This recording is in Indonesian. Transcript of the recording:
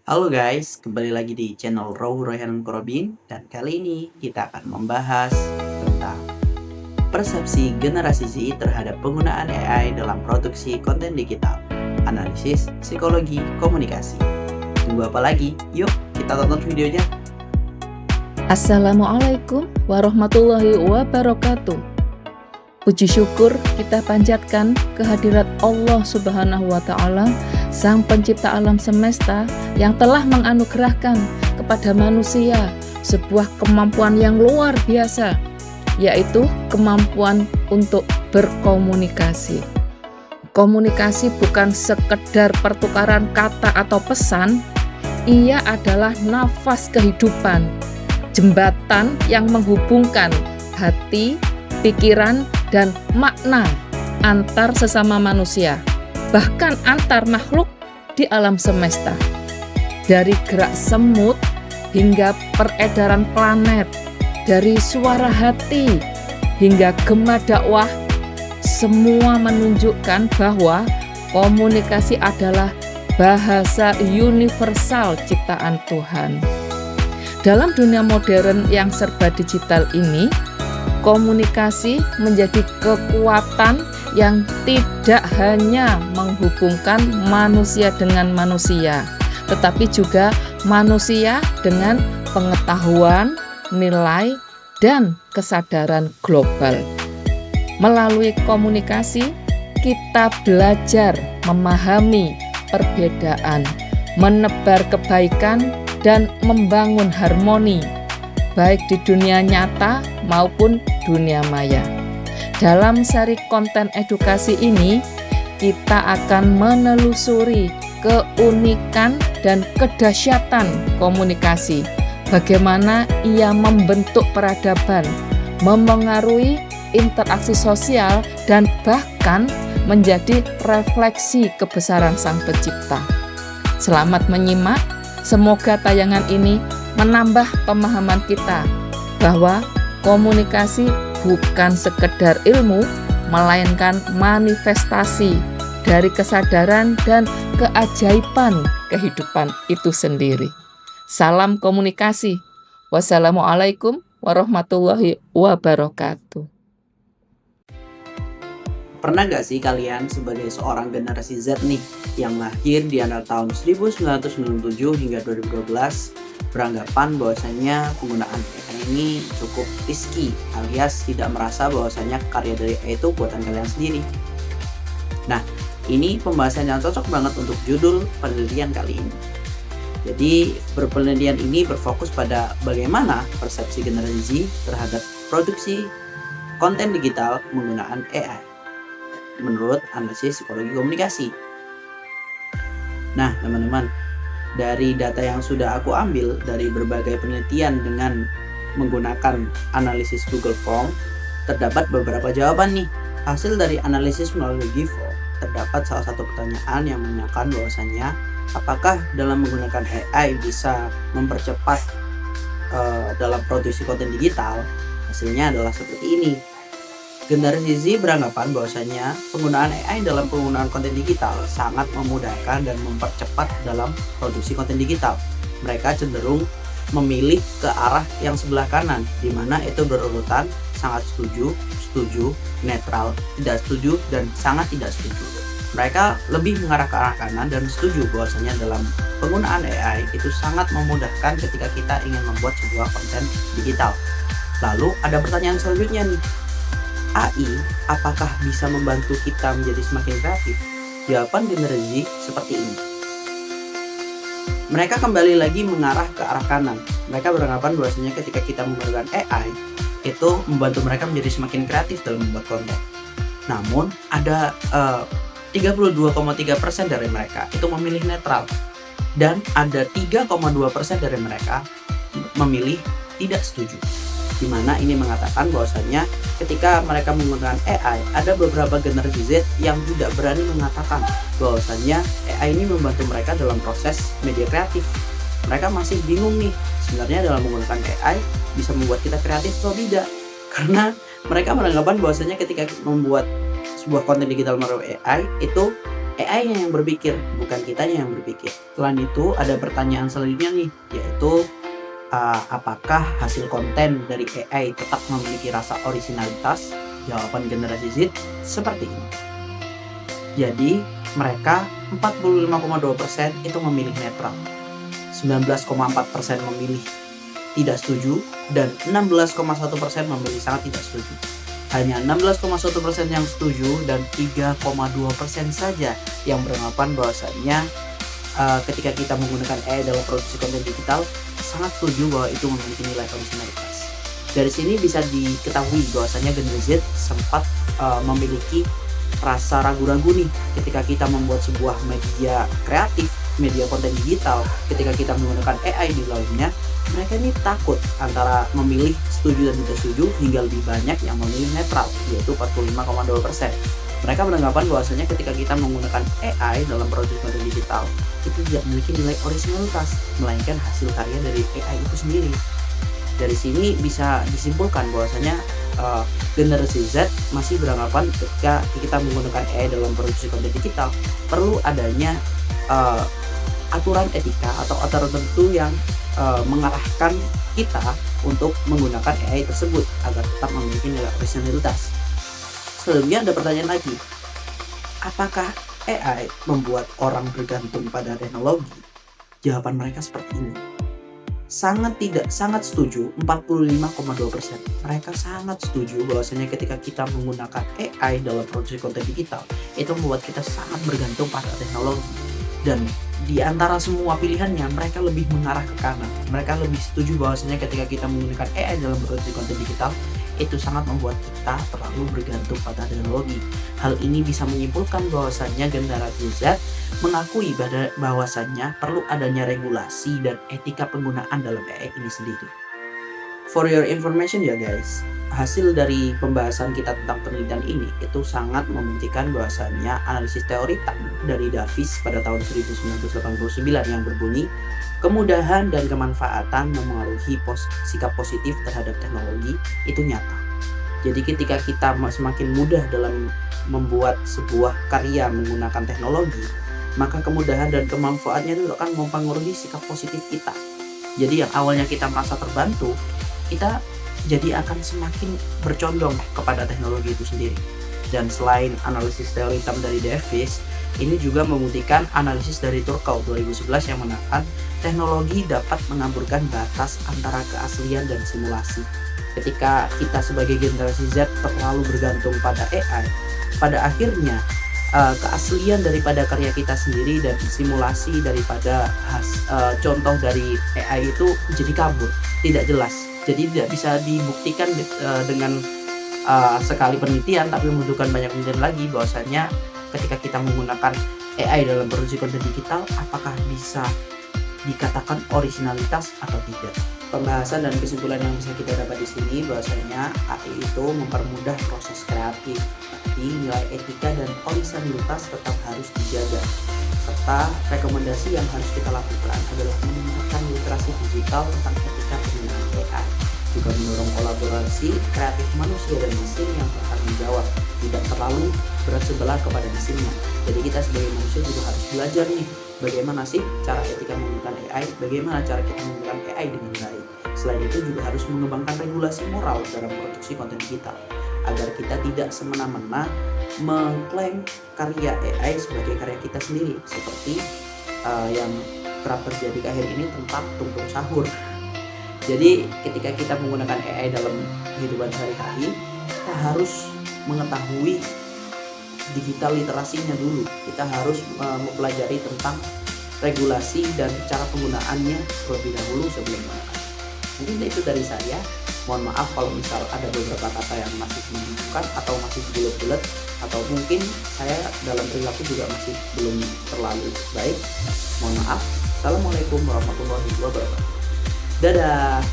Halo guys, kembali lagi di channel Royhan Korobin dan kali ini kita akan membahas tentang persepsi generasi Z terhadap penggunaan AI dalam produksi konten digital, analisis, psikologi, komunikasi. Tunggu apa lagi? Yuk kita tonton videonya. Assalamualaikum warahmatullahi wabarakatuh. Puji syukur kita panjatkan kehadirat Allah Subhanahu wa Ta'ala, Sang Pencipta alam semesta, yang telah menganugerahkan kepada manusia sebuah kemampuan yang luar biasa, yaitu kemampuan untuk berkomunikasi. Komunikasi bukan sekedar pertukaran kata atau pesan, ia adalah nafas kehidupan, jembatan yang menghubungkan hati, pikiran, dan makna antar sesama manusia, bahkan antar makhluk di alam semesta. Dari gerak semut hingga peredaran planet, dari suara hati hingga gema dakwah, semua menunjukkan bahwa komunikasi adalah bahasa universal ciptaan Tuhan. Dalam dunia modern yang serba digital ini, komunikasi menjadi kekuatan yang tidak hanya menghubungkan manusia dengan manusia, tetapi juga manusia dengan pengetahuan, nilai, dan kesadaran global. Melalui komunikasi, kita belajar memahami perbedaan, menebar kebaikan, dan membangun harmoni, baik di dunia nyata maupun dunia maya. Dalam seri konten edukasi ini, kita akan menelusuri keunikan dan kedahsyatan komunikasi, bagaimana ia membentuk peradaban, memengaruhi interaksi sosial, dan bahkan menjadi refleksi kebesaran Sang Pencipta. Selamat menyimak, semoga tayangan ini menambah pemahaman kita bahwa komunikasi bukan sekedar ilmu, melainkan manifestasi dari kesadaran dan keajaiban kehidupan itu sendiri. Salam komunikasi. Wassalamualaikum warahmatullahi wabarakatuh. Pernah gak sih kalian sebagai seorang generasi Z nih yang lahir di antara tahun 1997 hingga 2012 beranggapan bahwasanya penggunaan AI ini cukup risky, alias tidak merasa bahwasanya karya dari AI itu buatan kalian sendiri? Nah, ini pembahasan yang cocok banget untuk judul penelitian kali ini. Jadi, penelitian ini berfokus pada bagaimana persepsi generasi Z terhadap produksi konten digital menggunakan AI menurut analisis psikologi komunikasi. Nah, teman-teman, dari data yang sudah aku ambil dari berbagai penelitian dengan menggunakan analisis Google Form, terdapat beberapa jawaban nih. Hasil dari analisis melalui Giveform, terdapat salah satu pertanyaan yang menanyakan bahwasanya apakah dalam menggunakan AI bisa mempercepat dalam produksi konten digital. Hasilnya adalah seperti ini. Generasi Z beranggapan bahwasanya penggunaan AI dalam penggunaan konten digital sangat memudahkan dan mempercepat dalam produksi konten digital. Mereka cenderung memilih ke arah yang sebelah kanan, di mana itu berurutan sangat setuju, setuju, netral, tidak setuju, dan sangat tidak setuju. Mereka lebih mengarah ke arah kanan dan setuju bahwasanya dalam penggunaan AI itu sangat memudahkan ketika kita ingin membuat sebuah konten digital. Lalu ada pertanyaan selanjutnya nih. AI apakah bisa membantu kita menjadi semakin kreatif? Jawaban generasi seperti ini. Mereka kembali lagi mengarah ke arah kanan. Mereka beranggapan bahwasanya ketika kita menggunakan AI itu membantu mereka menjadi semakin kreatif dalam membuat konten. Namun ada 32,3% dari mereka itu memilih netral, dan ada 3,2% dari mereka memilih tidak setuju, di mana ini mengatakan bahwasanya ketika mereka menggunakan AI, ada beberapa generasi Z yang tidak berani mengatakan bahwasanya AI ini membantu mereka dalam proses media kreatif. Mereka masih bingung nih, sebenarnya dalam menggunakan AI bisa membuat kita kreatif atau tidak, karena mereka beranggapan bahwasanya ketika membuat sebuah konten digital melalui AI itu AI-nya yang berpikir, bukan kitanya yang berpikir. Selain itu ada pertanyaan selanjutnya nih, yaitu apakah hasil konten dari AI tetap memiliki rasa orisinalitas? Jawaban generasi Z seperti ini. Jadi mereka 45,2% itu memilih netral, 19,4% memilih tidak setuju, dan 16,1% memilih sangat tidak setuju. Hanya 16,1% yang setuju dan 3,2% saja yang beranggapan bahwasannya ketika kita menggunakan AI dalam produksi konten digital sangat setuju bahwa itu memiliki nilai originalitas. Dari sini bisa diketahui bahwasannya Gen Z sempat memiliki rasa ragu-ragu nih ketika kita membuat sebuah media kreatif, media konten digital. Ketika kita menggunakan AI di dalamnya, mereka ini takut antara memilih setuju dan tidak setuju, hingga lebih banyak yang memilih netral, yaitu 45,2%. Mereka beranggapan bahwasanya ketika kita menggunakan AI dalam produksi konten digital itu tidak memiliki nilai originalitas, melainkan hasil karya dari AI itu sendiri. Dari sini bisa disimpulkan bahwasanya generasi Z masih beranggapan ketika kita menggunakan AI dalam produksi konten digital perlu adanya aturan etika atau aturan tertentu yang mengarahkan kita untuk menggunakan AI tersebut agar tetap memiliki nilai originalitas. Selanjutnya ada pertanyaan lagi, apakah AI membuat orang bergantung pada teknologi? Jawaban mereka seperti ini. Sangat setuju, 45,2%. Mereka sangat setuju bahwasanya ketika kita menggunakan AI dalam produksi konten digital itu membuat kita sangat bergantung pada teknologi. Dan di antara semua pilihannya, mereka lebih mengarah ke kanan. Mereka lebih setuju bahwasanya ketika kita menggunakan AI dalam produksi konten digital itu sangat membuat kita terlalu bergantung pada teknologi. Hal ini bisa menyimpulkan bahwasannya generasi Z mengakui bahwasannya perlu adanya regulasi dan etika penggunaan dalam AI ini sendiri. For your information ya guys, hasil dari pembahasan kita tentang penelitian ini itu sangat membuktikan bahwasannya analisis teori dari Davis pada tahun 1989 yang berbunyi kemudahan dan kemanfaatan memengaruhi sikap positif terhadap teknologi itu nyata. Jadi ketika kita semakin mudah dalam membuat sebuah karya menggunakan teknologi, maka kemudahan dan kemanfaatannya itu akan mempengaruhi sikap positif kita. Jadi yang awalnya kita merasa terbantu, kita jadi akan semakin bercondong kepada teknologi itu sendiri. Dan selain analisis teori hitam dari Davis, ini juga membuktikan analisis dari Turkau 2011 yang mengatakan teknologi dapat mengamburkan batas antara keaslian dan simulasi. Ketika kita sebagai generasi Z terlalu bergantung pada AI, pada akhirnya keaslian daripada karya kita sendiri dan simulasi daripada contoh dari AI itu jadi kabur, tidak jelas. Jadi tidak bisa dibuktikan dengan sekali penelitian, tapi membutuhkan banyak penelitian lagi bahwasanya ketika kita menggunakan AI dalam produksi konten digital, apakah bisa dikatakan originalitas atau tidak. Pembahasan dan kesimpulan yang bisa kita dapat di sini bahwasanya AI itu mempermudah proses kreatif, tapi nilai etika dan originalitas tetap harus dijaga. Serta rekomendasi yang harus kita lakukan adalah meningkatkan literasi digital tentang etika penggunaan AI, juga mendorong kolaborasi kreatif manusia dan mesin yang bertanggung jawab, tidak terlalu berat sebelah kepada mesinnya. Jadi kita sebagai manusia juga harus belajar nih, bagaimana sih cara etika menggunakan AI, bagaimana cara kita menggunakan AI dengan baik. Selain itu juga harus mengembangkan regulasi moral dalam produksi konten digital, agar kita tidak semena-mena mengklaim karya AI sebagai karya kita sendiri, seperti yang kerap terjadi akhir ini tentang tumpeng sahur. Jadi ketika kita menggunakan AI dalam kehidupan sehari-hari, kita harus mengetahui digital literasinya dulu. Kita harus mempelajari tentang regulasi dan cara penggunaannya terlebih dahulu sebelum menggunakan. Mungkin itu dari saya. Mohon maaf kalau misal ada beberapa kata yang masih membingungkan atau masih bulat-bulat, atau mungkin saya dalam perilaku juga masih belum terlalu baik. Mohon maaf. Assalamualaikum warahmatullahi wabarakatuh. Dadah.